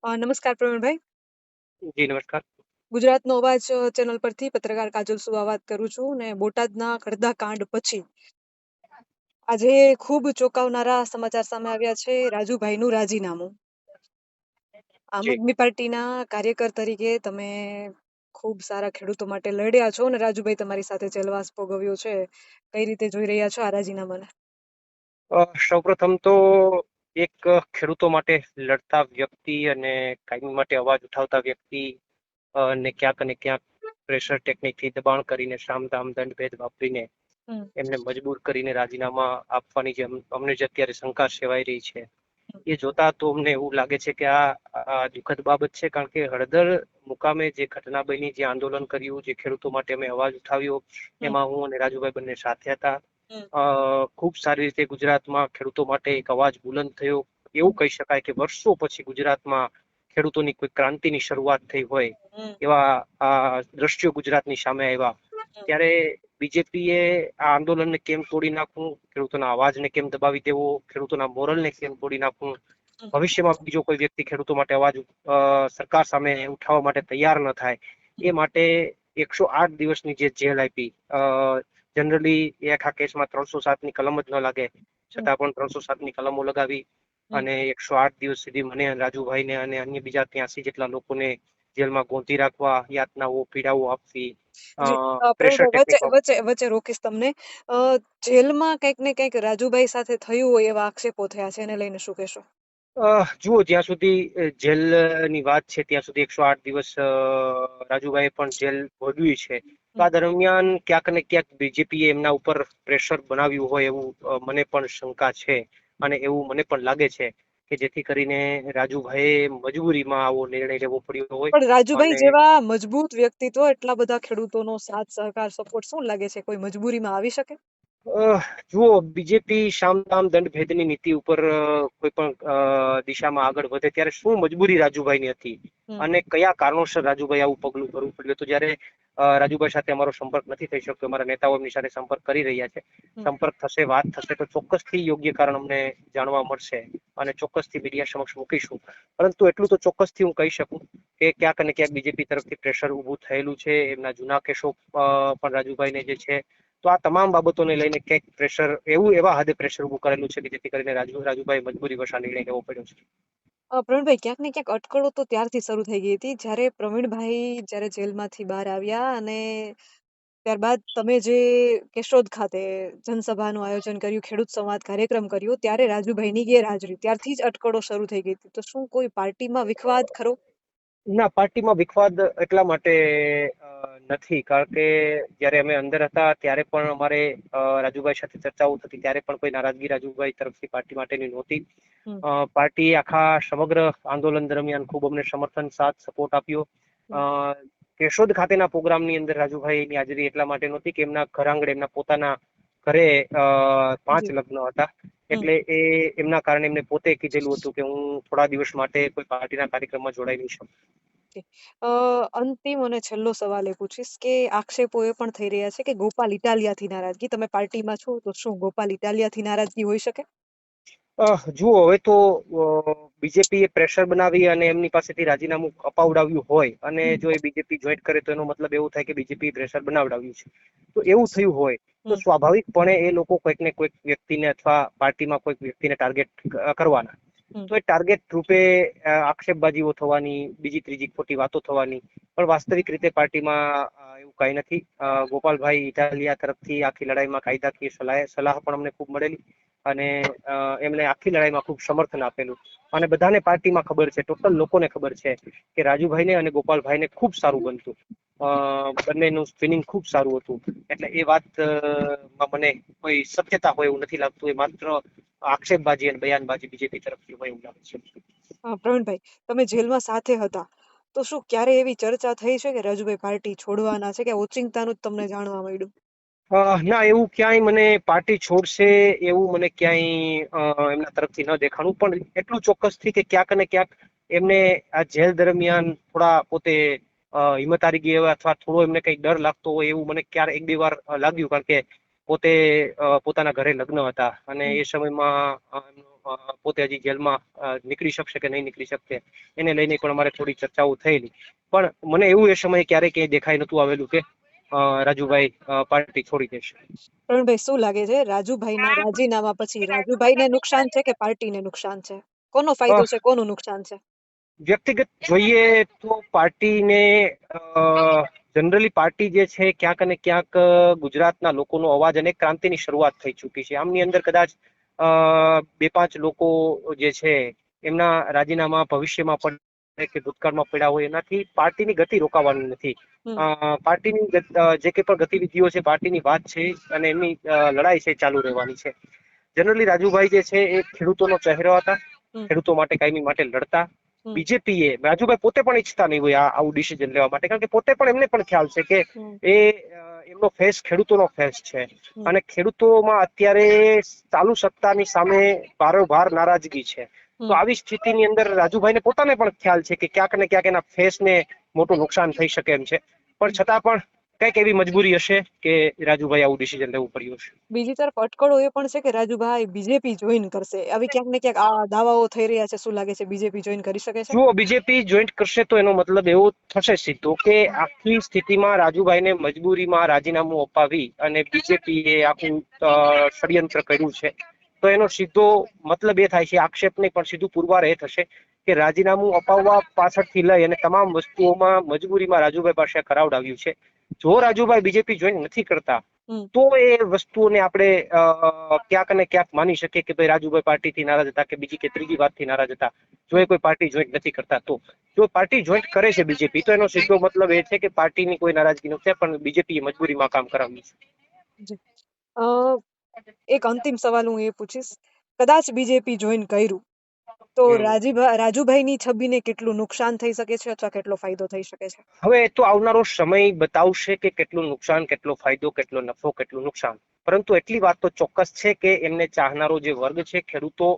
નમસ્કાર પ્રવીણભાઈ. જી નમસ્કાર. ગુજરાતનો અવાજ ચેનલ પરથી પત્રકાર કાજલ સુવા વાત કરું છું ને બોટાદના ખડદા કાંડ પછી આજે ખૂબ ચોંકાવનારા સમાચાર સામે આવ્યા છે. રાજુભાઈનું રાજીનામું. આમ જી આદમી પાર્ટીના કાર્યકર તરીકે તમે ખૂબ સારા ખેડૂતો માટે લડ્યા છો અને રાજુભાઈ તમારી સાથે જેલવાસ ભોગવ્યો છે. કઈ રીતે જોઈ રહ્યા છો આ રાજીનામાને? સૌપ્રથમ તો એક ખેડૂતો માટે લડતા વ્યક્તિ અને કાયમી માટે અવાજ ઉઠાવતા વ્યક્તિ ને ક્યાંક અને ક્યાંક પ્રેશર ટેકનિકથી દબાણ કરીને સામદામ દંડ ભેદ વાપરીને એમને મજબૂર કરીને રાજીનામા આપવાની જે અમને જે અત્યારે શંકા સેવાઈ રહી છે એ જોતા તો અમને એવું લાગે છે કે આ દુઃખદ બાબત છે, કારણ કે હળદર મુકામે જે ઘટના બની, જે આંદોલન કર્યું, જે ખેડૂતો માટે અમે અવાજ ઉઠાવ્યો, એમાં હું અને રાજુભાઈ બંને સાથે હતા. ખૂબ સારી રીતે ગુજરાતમાં ખેડૂતો માટે એક અવાજ બુલંદ થયો. એવું કહી શકાય કે વર્ષો પછી ગુજરાતમાં ખેડૂતોની કોઈ ક્રાંતિની શરૂઆત થઈ હોય એવા દ્રશ્યો ગુજરાતની સામે આવ્યા. ત્યારે બીજેપીએ આ આંદોલનને કેમ તોડી નાખવું, ખેડૂતોના અવાજને કેમ દબાવી દેવો, ખેડૂતોના મોરલને કેમ તોડી નાખવું, ભવિષ્યમાં બીજો કોઈ વ્યક્તિ ખેડૂતો માટે અવાજ સરકાર સામે ઉઠાવવા માટે તૈયાર ન થાય એ માટે 108 દિવસની જે જેલ આપી. જનરલી એ આખા કેસમાં 307ની કલમ જ ન લાગે, છતાં પણ 307ની કલમો લગાવી અને 108 દિવસ સુધી મને, રાજુભાઈને અને અન્ય બીજા 83 જેટલા લોકોને જેલમાં ગોંધી રાખવા, યાતનાઓ, પીડાઓ આપવી. જી, પ્રેશર પ્રવીણભાઈ, ટેકનિકો. વચ્ચે રોકીશ તમને. જેલમાં કંઈક ને કંઈક રાજુભાઈ સાથે થયું હોય એવા આક્ષેપો થયા છે, એને લઈને શું કહેશો? જુઓ, જ્યાં સુધી જેલની વાત છે ત્યાં સુધી 108 દિવસ રાજુભાઈએ પણ જેલ ભોગવી છે. તો આ દરમિયાન ક્યાંક ને ક્યાંક બીજેપીએ એમના ઉપર પ્રેશર બનાવ્યું હોય એવું મને પણ શંકા છે અને એવું મને પણ લાગે છે કે જેથી કરીને રાજુભાઈએ મજબૂરીમાં આવો નિર્ણય લેવો પડ્યો હોય. પણ રાજુભાઈ અને જેવા મજબૂત વ્યક્તિત્વ, એટલા બધા ખેડૂતોનો સાથ સહકાર સપોર્ટ, શું લાગે છે કોઈ મજબૂરીમાં આવી શકે? જુઓ, બીજેપી સામદામ દંડ ભેદની નીતિ ઉપર કોઈ પણ દિશામાં આગળ વધે ત્યારે શું મજબૂરી રાજુભાઈની હતી અને કયા કારણોસર રાજુભાઈ આવું પગલું ભરવું પડ્યું હતું. જ્યારે રાજુભાઈ સાથે અમારો સંપર્ક નથી થઈ શક્યો, અમારા નેતાઓ એમની સાથે સંપર્ક કરી રહ્યા છે. સંપર્ક થશે, વાત થશે તો ચોક્કસથી યોગ્ય કારણ અમને જાણવા મળશે અને ચોક્કસથી મીડિયા સમક્ષ મૂકીશું. પરંતુ એટલું તો ચોક્કસથી હું કહી શકું કે ક્યાંક અને ક્યાંક બીજેપી તરફથી પ્રેશર ઊભું થયેલું છે. એમના જૂના કેસો પણ રાજુભાઈને જે છે, તો આ તમામ બાબતોને લઈને ક્યાંક પ્રેશર એવા હદે પ્રેશર ઊભું કરેલું છે કે જેથી કરીને રાજુભાઈ મજબૂરી વશ આ નિર્ણય લેવો પડ્યો છે. પ્રવીણભાઈ, ક્યાંક ને ક્યાંક અટકળો તો ત્યારથી શરૂ થઈ ગઈ હતી જ્યારે પ્રવીણભાઈ જેલમાંથી બહાર આવ્યા અને ત્યારબાદ તમે જે કેશોદ ખાતે જનસભાનું આયોજન કર્યું, ખેડૂત સંવાદ કાર્યક્રમ કર્યો, ત્યારે રાજુભાઈની ગેરહાજરી, ત્યારથી જ અટકળો શરૂ થઈ ગઈ હતી. તો શું કોઈ પાર્ટીમાં વિખવાદ ખરો? ના, પાર્ટીમાં વિખવાદ એટલા માટે નથી, કારણ કે જયારે અમે અંદર હતા ત્યારે પણ અમારે રાજુભાઈ સાથે ચર્ચાઓ થતી, ત્યારે પણ કોઈ નારાજગી રાજુભાઈ તરફથી પાર્ટી માટેની નહોતી. પાર્ટી આખા સમગ્ર આંદોલન દરમિયાન ખૂબ અમને સમર્થન, સાથ, સપોર્ટ આપ્યો. કેશોદ ખાતેના પ્રોગ્રામની અંદર રાજુભાઈની હાજરી એટલા માટે નહોતી કે એમના ઘર આંગણે, એમના પોતાના ઘરે 5 લગ્ન હતા, એટલે એમના કારણે એમને પોતે કીધેલું હતું કે હું થોડા દિવસ માટે કોઈ પાર્ટીના કાર્યક્રમમાં જોડાઈ નહીં શકું. અંતિમ અને છેલ્લો સવાલ એ પૂછીશ કે આક્ષેપો એ પણ થઈ રહ્યા છે કે ગોપાલ ઇટાલિયાથી નારાજગી. તમે પાર્ટીમાં છો તો શું ગોપાલ ઇટાલિયાથી નારાજગી હોઈ શકે? જુઓ, હવે તો બીજેપીએ પ્રેશર બનાવી અને એમની પાસેથી રાજીનામું અપાવડાવ્યું હોય અને જો એ બીજેપી જોઈન્ટ કરે તો એનો મતલબ એવું થાય કે બીજેપી પ્રેશર બનાવડાવ્યું છે. તો એવું થયું હોય તો સ્વાભાવિકપણે એ લોકો કોઈક ને કોઈક વ્યક્તિને અથવા પાર્ટીમાં કોઈક વ્યક્તિને ટાર્ગેટ કરવાના. તો એ ટાર્ગેટ રૂપે આક્ષેપબાજીઓ થવાની, બીજી ત્રીજી ખોટી વાતો થવાની, પણ વાસ્તવિક રીતે પાર્ટીમાં એવું કઈ નથી. ગોપાલભાઈ ઇટાલિયા તરફથી આખી લડાઈમાં કાયદાકીય સલાહ પણ અમને ખૂબ મળેલી અને એમણે આખી લડાઈમાં ખૂબ સમર્થન આપેલું અને બધાને પાર્ટીમાં ખબર છે, ટોટલ લોકોને ખબર છે કે રાજુભાઈને અને ગોપાલભાઈને ખૂબ સારું બનતું. બંનેનું સ્પિનિંગ ખૂબ સારું હતું. એટલે એ વાતમાં મને કોઈ સત્યતા હોય એવું નથી લાગતું. એ માત્ર આક્ષેપબાજી અને બયાનબાજી બીજેપી તરફથી હોય એવું લાગે છે. પ્રવીણભાઈ, તમે જેલમાં સાથે હતા તો શું ક્યારે એવી ચર્ચા થઈ છે કે રાજુભાઈ પાર્ટી છોડવાના છે, કે ઓચિંતાનું જ તમને જાણવા મળ્યું? ના, એવું ક્યાંય મને પાર્ટી છોડશે એવું મને ક્યાંય એમના તરફથી ન દેખાણું, પણ એટલું ચોક્કસથી કે ક્યાંક ને ક્યાંક એમને આ જેલ દરમિયાન થોડા પોતે હિંમત હારી ગઈ હોય અથવા થોડો એમને કઈ ડર લાગતો હોય એવું મને ક્યારે એક બે વાર લાગ્યું, કારણ કે પોતે પોતાના ઘરે લગ્ન હતા અને એ સમયમાં પોતે હજી જેલમાં નીકળી શકશે કે નહીં નીકળી શકશે એને લઈને પણ અમારે થોડી ચર્ચાઓ થયેલી. પણ મને એવું એ સમયે ક્યારેય દેખાઈ નતું આવેલું કે રાજુભાઈ પાર્ટી છોડી દેશે. પ્રવીણભાઈ, શું લાગે છે રાજુભાઈના રાજીનામા પછી રાજુભાઈને નુકસાન છે કે પાર્ટીને નુકસાન છે? કોનો ફાયદો છે, કોનું નુકસાન છે? વ્યક્તિગત જોઈએ તો પાર્ટીને જનરલી પાર્ટી જે છે ક્યાંક અને ક્યાંક ગુજરાતના લોકોનો અવાજ અને ક્રાંતિની શરૂઆત થઈ ચૂકી છે. આમની અંદર કદાચ 2-5 લોકો જે છે એમના રાજીનામા ભવિષ્યમાં પડે કે ભૂતકાળમાં પડ્યા હોય એનાથી પાર્ટીની ગતિ રોકાવાની નથી. પાર્ટીની જે કંઈ પણ ગતિવિધિઓ છે, પાર્ટીની વાત છે અને એમની લડાઈ છે ચાલુ રહેવાની છે. જનરલી રાજુભાઈ જે છે એ ખેડૂતોનો ચહેરો હતા, ખેડૂતો માટે કાયમી માટે લડતા. બીજેપીએ રાજુભાઈ પોતે પણ ઈચ્છતા નહીં હોય આવું ડિસિઝન લેવા માટે, કારણ કે પોતે પણ એમને પણ ખ્યાલ છે કે એમનો ફેસ ખેડૂતોનો ફેસ છે અને ખેડૂતોમાં અત્યારે ચાલુ સત્તાની સામે ભારોભાર નારાજગી છે. તો આવી સ્થિતિની અંદર રાજુભાઈને પોતાને પણ ખ્યાલ છે કે ક્યાંક ને ક્યાંક એના ફેસને મોટું નુકસાન થઈ શકે એમ છે, પણ છતાં પણ કઈક એવી મજબૂરી હશે કે રાજુભાઈ આવું ડિસિઝન લેવું પડ્યું હશે. બીજી તરફ અટકળો એ પણ છે કે રાજુભાઈ બીજેપી જોઈન કરશે. આવી ક્યાંક ને ક્યાંક આ દાવાઓ થઈ રહ્યા છે. શું લાગે છે, બીજેપી જોઈન કરી શકે છે? જુઓ, બીજેપી જોઈન્ટ કરશે તો એનો મતલબ એવો થશે સીધો કે આખી સ્થિતિમાં રાજુભાઈને મજબૂરીમાં રાજીનામું અપાવી અને બીજેપીએ આખું ષડયંત્ર કર્યું છે. તો એનો સીધો મતલબ એ થાય છે, આક્ષેપ નહીં પણ સીધું પુરવાર એ થશે કે રાજીનામું અપાવવા પાછળથી લઈ અને તમામ વસ્તુઓમાં મજબૂરીમાં રાજુભાઈ પાસે કરાવડાવ્યું છે. જો રાજુભાઈ બીજેપી જોઈન નથી કરતા તો એ વસ્તુઓને આપણે ક્યાંક ને ક્યાંક માની શકીએ કે ભાઈ રાજુભાઈ પાર્ટીથી નારાજ હતા કે બીજી કે ત્રીજી વાતથી નારાજ હતા. જો એ કોઈ પાર્ટી જોઈન્ટ નથી કરતા, તો જો પાર્ટી જોઈન્ટ કરે છે બીજેપી તો એનો સીધો મતલબ એ છે કે પાર્ટીની કોઈ નારાજગી નથી, પણ બીજેપી મજબૂરીમાં કામ કરાવ્યું છે. એક અંતિમ સવાલ હું એ પૂછીશ, કદાચ બીજેપી જોઈન કર્યું તો રાજુભાઈની છબીને કેટલું નુકસાન થઈ શકે છે અથવા કેટલો ફાયદો થઈ શકે છે? હવે એ તો આવનારો સમય બતાવશે કે કેટલું નુકસાન, કેટલો ફાયદો, કેટલો નફો, કેટલું નુકસાન. પરંતુ એટલી વાત તો ચોક્કસ છે કે એમને ચાહનારો જે વર્ગ છે, ખેડૂતો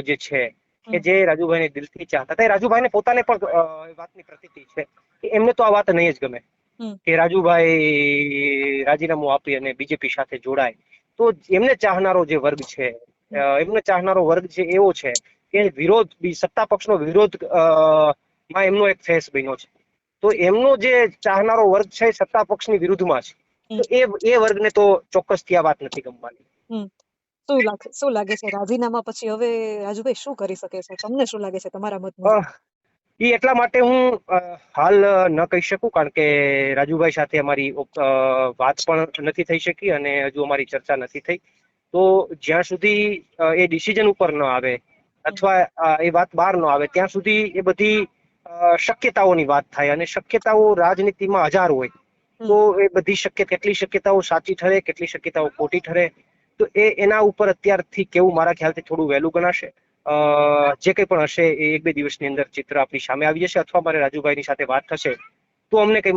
જે છે કે જે રાજુભાઈને દિલથી ચાહતા હતા, રાજુભાઈને પોતાને પણ વાતની પ્રતીતિ છે કે એમને તો આ વાત નહીં જ ગમે કે રાજુભાઈ રાજીનામું આપી અને બીજેપી સાથે જોડાય. તો એમને ચાહનારો જે વર્ગ છે, એમને ચાહનારો વર્ગ છે એવો છે કે વિરોધ, સત્તા પક્ષનો વિરોધ માં એમનો એક ફેસ બન્યો છે. તો એમનો જે ચાહનારો વર્ગ છે સત્તા પક્ષની વિરુદ્ધમાં છે, તો એ વર્ગને તો ચોક્કસથી આ વાત નથી ગમવાની. શું લાગે છે રાજીનામા પછી હવે રાજુભાઈ શું કરી શકે છે? તમને શું લાગે છે તમારા મત મુજબ? એ એટલા માટે હું હાલ ન કહી શકું કારણ કે રાજુભાઈ સાથે અમારી વાત પણ નથી થઈ શકી અને હજુ અમારી ચર્ચા નથી થઈ. તો જ્યાં સુધી એ ડિસિઝન ઉપર ન આવે અથવા એ વાત બહાર ન આવે ત્યાં સુધી એ બધી શક્યતાઓની વાત થાય અને શક્યતાઓ રાજનીતિમાં 1000 હોય. તો એ બધી કેટલી શક્યતાઓ સાચી ઠરે, કેટલી શક્યતાઓ ખોટી ઠરે, તો એના ઉપર અત્યારથી કેવું મારા ખ્યાલથી થોડું વહેલું ગણાશે. જે કંઈ પણ હશે એ 1-2 દિવસની અંદર ચિત્ર આપણી સામે આવી જશે અથવા મારે રાજુભાઈની સાથે વાત થશે તો અમને કઈ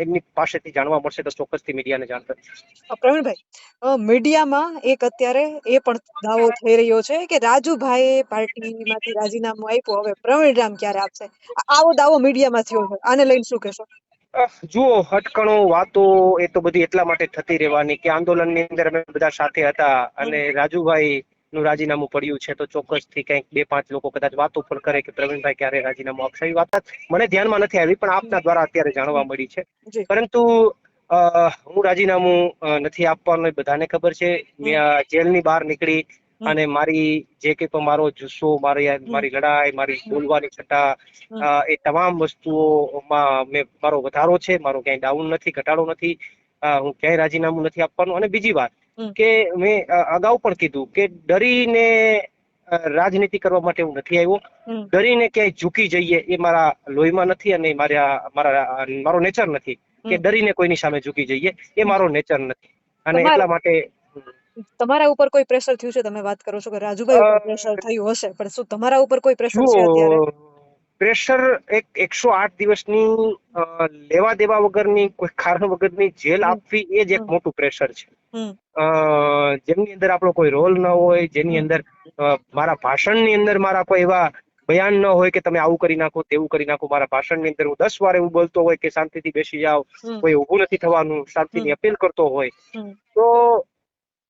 એમની પાસેથી જાણવા મળશે તો ચોક્કસથી મીડિયાને જાણ કરીશું. પ્રવીણભાઈ, મીડિયામાં એક અત્યારે એ પણ દાવો થઈ રહ્યો છે કે રાજુભાઈ પાર્ટીમાંથી રાજીનામું આપ્યું, હવે પ્રવીણ ક્યારે આપશે? આવો દાવો મીડિયામાં થયો છે, આને લઈને શું કહેશો? જુઓ, હટકણો વાતો એ તો બધી એટલા માટે થતી રહેવાની કે આંદોલનની અંદર અમે બધા સાથે હતા અને રાજુભાઈ નું રાજીનામું પડ્યું છે તો ચોક્કસથી કંઈક 2-5 લોકો કદાચ વાતો પણ કરે કે પ્રવીણભાઈ ક્યારે રાજીનામું આપશે. એ વાત મને ધ્યાનમાં નથી આવી પણ આપના દ્વારા અત્યારે જાણવા મળી છે. પરંતુ હું રાજીનામું નથી આપવાનું એ બધાને ખબર છે. જેલની બહાર નીકળી અને મારી જે કંઈ પણ મારો જુસ્સો, મારી લડાઈ, મારી બોલવાની છટા, એ તમામ વસ્તુઓમાં મારો વધારો છે. મારો ક્યાંય ડાઉન નથી, ઘટાડો નથી. હું ક્યાંય રાજીનામું નથી આપવાનું. અને બીજી વાત કે મેં અગાઉ પણ કીધું કે ડરીને રાજનીતિ કરવા માટે હું નથી આવ્યો. ડરીને ક્યાંય ઝૂકી જઈએ એ મારા લોહીમાં નથી અને મારો નેચર નથી કે ડરીને કોઈની સામે ઝૂકી જઈએ, એ મારો નેચર નથી. અને એટલા માટે તમારા ઉપર કોઈ પ્રેશર થયું છે? તમે વાત કરો છો કે રાજુભાઈ ઉપર પ્રેશર થયું હશે, પણ શું તમારા ઉપર કોઈ પ્રેશર છે અત્યારે? પ્રેશર 108 દિવસની લેવા દેવા વગરની, કોઈ કારણ વગરની જેલ આપવી એ જ એક મોટું પ્રેશર છે. જેમની અંદર આપણો કોઈ રોલ ન હોય, જેની અંદર મારા ભાષણની અંદર મારા કોઈ એવા બયાન ન હોય કે તમે આવું કરી નાખો, તેવું કરી નાખો. મારા ભાષણની અંદર હું 10 વાર એવું બોલતો હોય કે શાંતિથી બેસી જાઓ, કોઈ ઊભું નથી થવાનું, શાંતિની અપીલ કરતો હોય, તો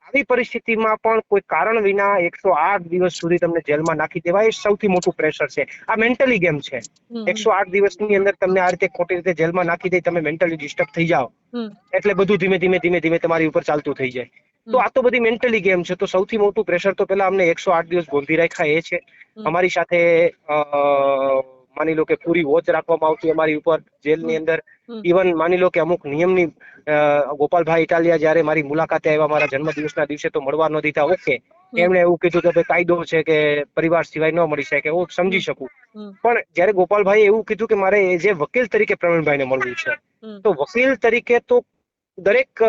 આવી પરિસ્થિતિમાં પણ કોઈ કારણ વિના 108 દિવસ સુધી તમને જેલમાં નાખી દેવાય એ સૌથી મોટું પ્રેશર છે. આ મેન્ટલી ગેમ છે. હમ હમ 108 દિવસની અંદર તમને આ રીતે ખોટી રીતે જેલમાં નાખી દે, તમે મેન્ટલી ડિસ્ટર્બ થઈ જાઓ હમ એટલે બધું ધીમે ધીમે ધીમે ધીમે તમારી ઉપર ચાલતું થઈ જાય. તો હમ આ તો બધી મેન્ટલી ગેમ છે. તો સૌથી મોટું પ્રેશર તો પેલા અમને 108 દિવસ ગોંધી રાખ્યા એ છે. હમ અમારી સાથે માની લો કે પૂરી વોચ રાખવામાં આવતી અમારી ઉપર જેલની હમ અંદર. હમ ઇવન માની લો કે અમુક નિયમની ગોપાલભાઈ ઇટાલિયા જયારે મારી મુલાકાતે આવ્યા મારા જન્મદિવસના દિવસે તો મળવા ન દીધા. ઓકે, હમ એમણે એવું કીધું કે ભાઈ કાયદો છે કે પરિવાર સિવાય ન મળી શકે, હું હમ સમજી શકું. હમ પણ જયારે ગોપાલભાઈ એવું કીધું કે મારે એઝ એ વકીલ તરીકે પ્રવીણભાઈને મળવું છે, હમ તો વકીલ તરીકે તો દરેક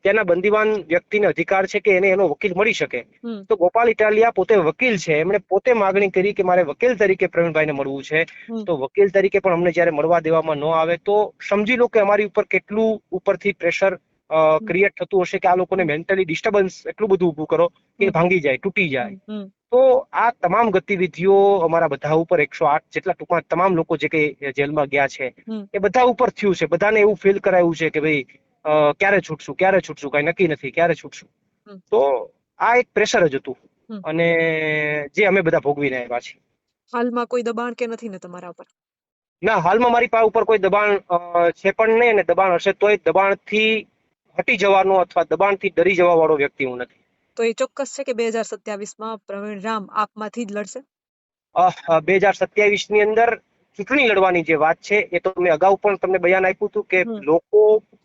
તેના બંદીવાન વ્યક્તિને અધિકાર છે કે એને એનો વકીલ મળી શકે. હમ તો ગોપાલ ઇટાલિયા પોતે વકીલ છે, એમણે પોતે માગણી કરી કે મારે વકીલ તરીકે પ્રવીણભાઈને મળવું છે. હમ તો વકીલ તરીકે પણ અમને જયારે મળવા દેવામાં ન આવે તો સમજી લો કે અમારી ઉપર કેટલું ઉપરથી પ્રેશર હમ ક્રિએટ થતું હશે કે આ લોકોને હમ મેન્ટલી ડિસ્ટર્બન્સ એટલું બધું ઊભું કરો કે હમ ભાંગી જાય, તૂટી જાય. હમ હમ તો આ તમામ ગતિવિધિઓ અમારા બધા ઉપર 108 જેટલા ટૂંકમાં તમામ લોકો જે કે જેલમાં ગયા છે હમ એ બધા ઉપર થયું છે. બધાને એવું ફીલ કરાયું છે કે ભાઈ ક્યારે છૂટશું, ક્યારે છૂટશું, કઈ નક્કી નથી ક્યારે છૂટશું. હમ તો આ એક પ્રેશર જ હતું હમ. અને જે અમે બધા ભોગવીને આવ્યા છીએ. હાલમાં કોઈ દબાણ કે નથી ને તમારા ઉપર? ના, હાલમાં મારી પાસે ઉપર કોઈ દબાણ છે પણ નહીં, અને દબાણ હશે તોય દબાણથી હટી જવાનો અથવા દબાણથી ડરી જવા વાળો વ્યક્તિ હું નથી. તો એ ચોક્કસ છે કે 2027માં પ્રવીણ રામ આપમાંથી જ લડશે? 2027 ની અંદર ચૂંટણી લડવાની જે વાત છે એ તો મેં અગાઉ પણ તમને બયાન આપ્યું હતું કે હમ લોકો,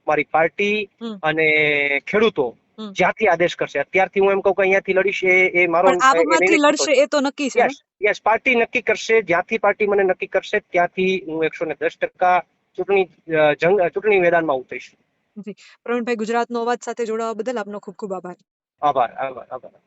મારી પાર્ટી હમ અને ખેડૂતો હમ. જ્યાંથી આદેશ કરશે. અત્યારથી હું એમ કહું કે અહીંયાથી લડીશ એ મારો પણ એ આપમાંથી નિર્ણય ખોટો લડશે છે. એ તો નક્કી છે ને? યસ યસ, પાર્ટી નક્કી કરશે. જ્યાંથી પાર્ટી મને નક્કી કરશે ત્યાંથી હું 110% ચૂંટણી મેદાનમાં ઉતરીશ. જી. પ્રવીણભાઈ, ગુજરાતનો અવાજ સાથે જોડાવા બદલ આપનો ખૂબ ખૂબ આભાર. આભાર આભાર આભાર.